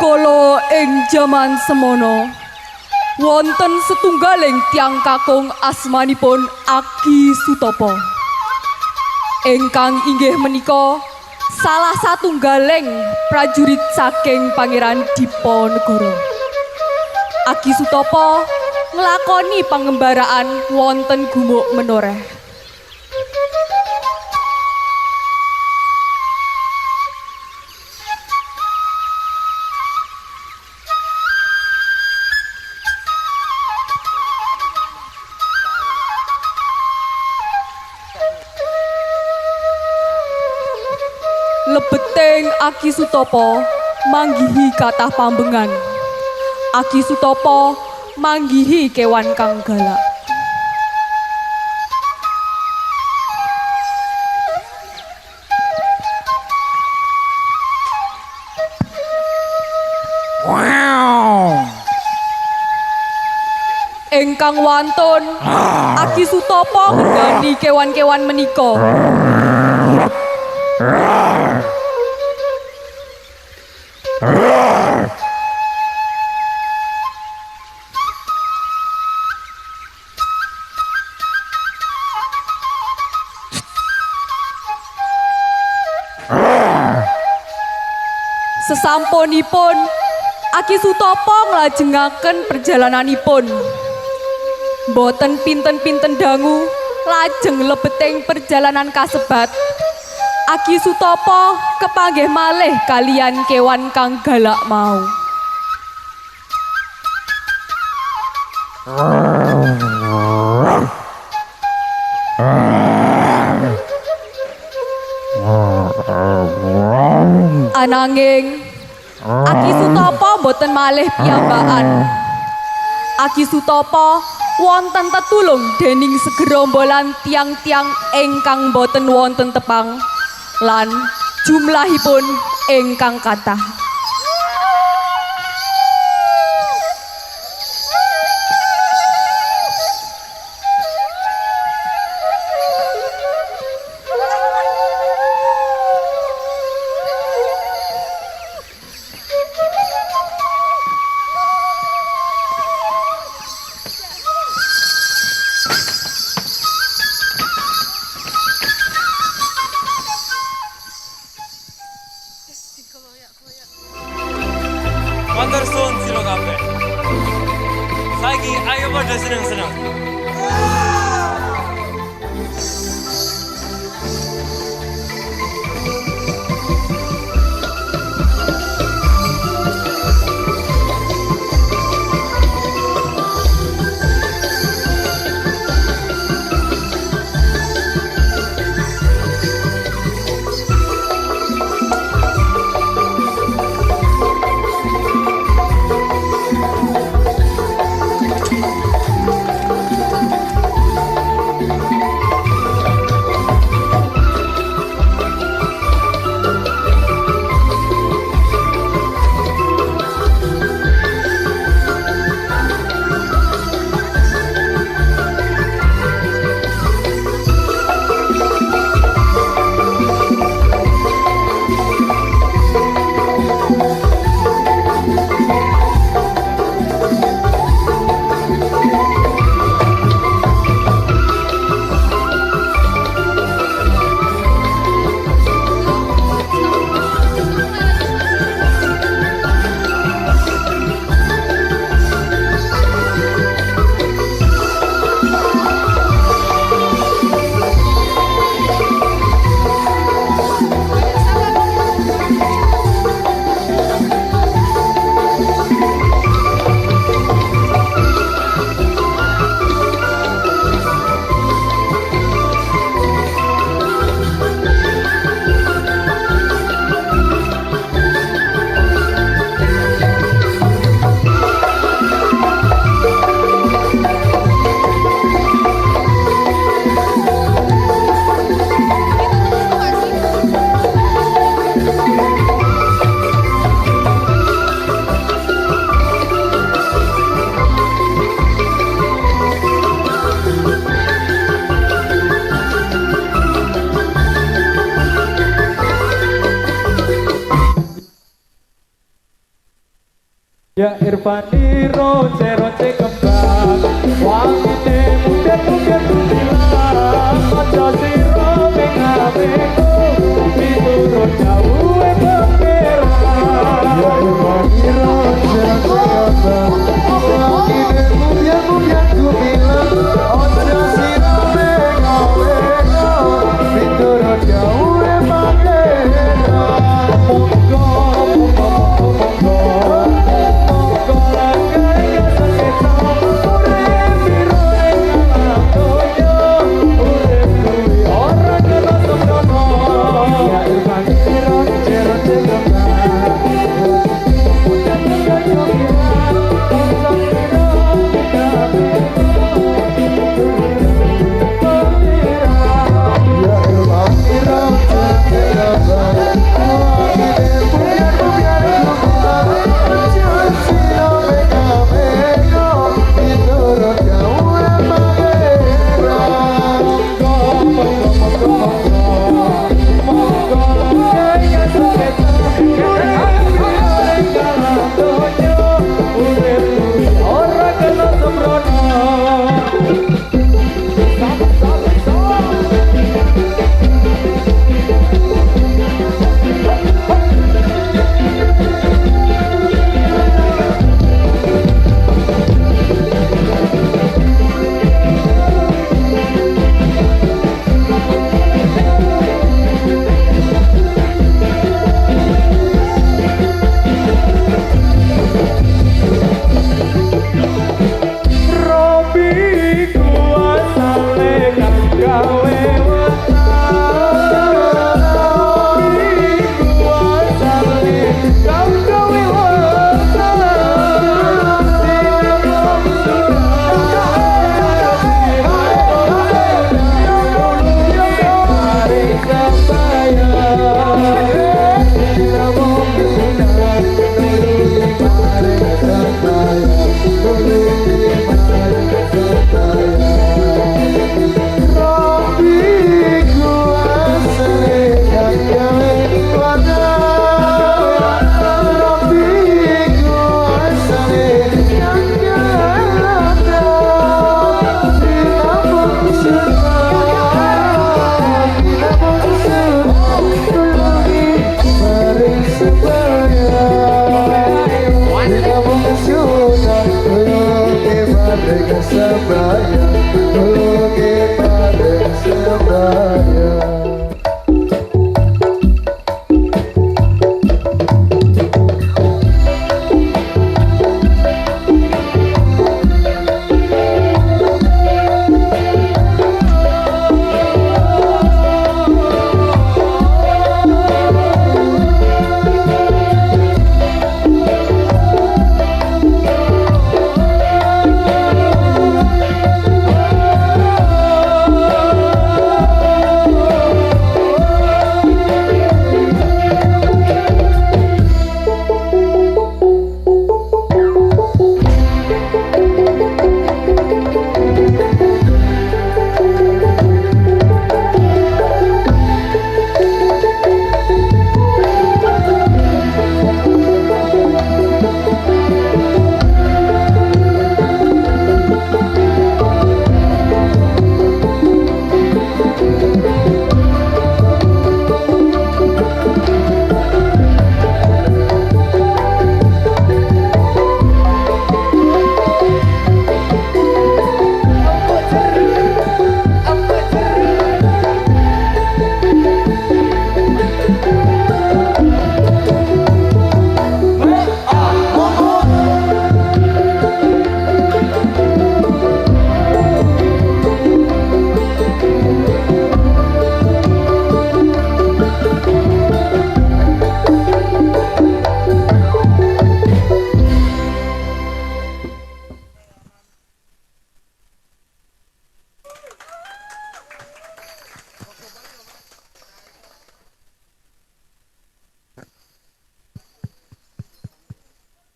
Kala ing jaman semono wonten setunggaling tiyang kakung asmanipun Aki Sutapa. Ingkang inggih menika salah satunggaling prajurit saking Pangeran Diponegoro. Aki Sutapa nglakoni pangembaraan wonten Gumuk Menoreh. Lebeting Aki Sutapa manggihi kathah pambengan. Aki Sutapa manggihi kewan kang galak. Ingkang wantun Aki Sutapa ngendani kewan-kewan menika. Sesampunipun Aki Sutapa nglajengaken perjalananipun. Boten pinten-pinten dangu lajeng lebeting perjalanan kasebat. Aki Sutapa kepanggih malih kalian kewan kang galak mau. Ananging Aki Sutapa boten malih piyambakan. Aki Sutapa wonten tetulung dening segerombolan tiang-tiang ingkang boten wonten tepang lan jumlahipun ingkang kathah. Matur suwun sira kabeh. Saiki ayo padha seneng-seneng. Ya Irfani roce kembang wangine muda-muda ku bilang aja siro mengabe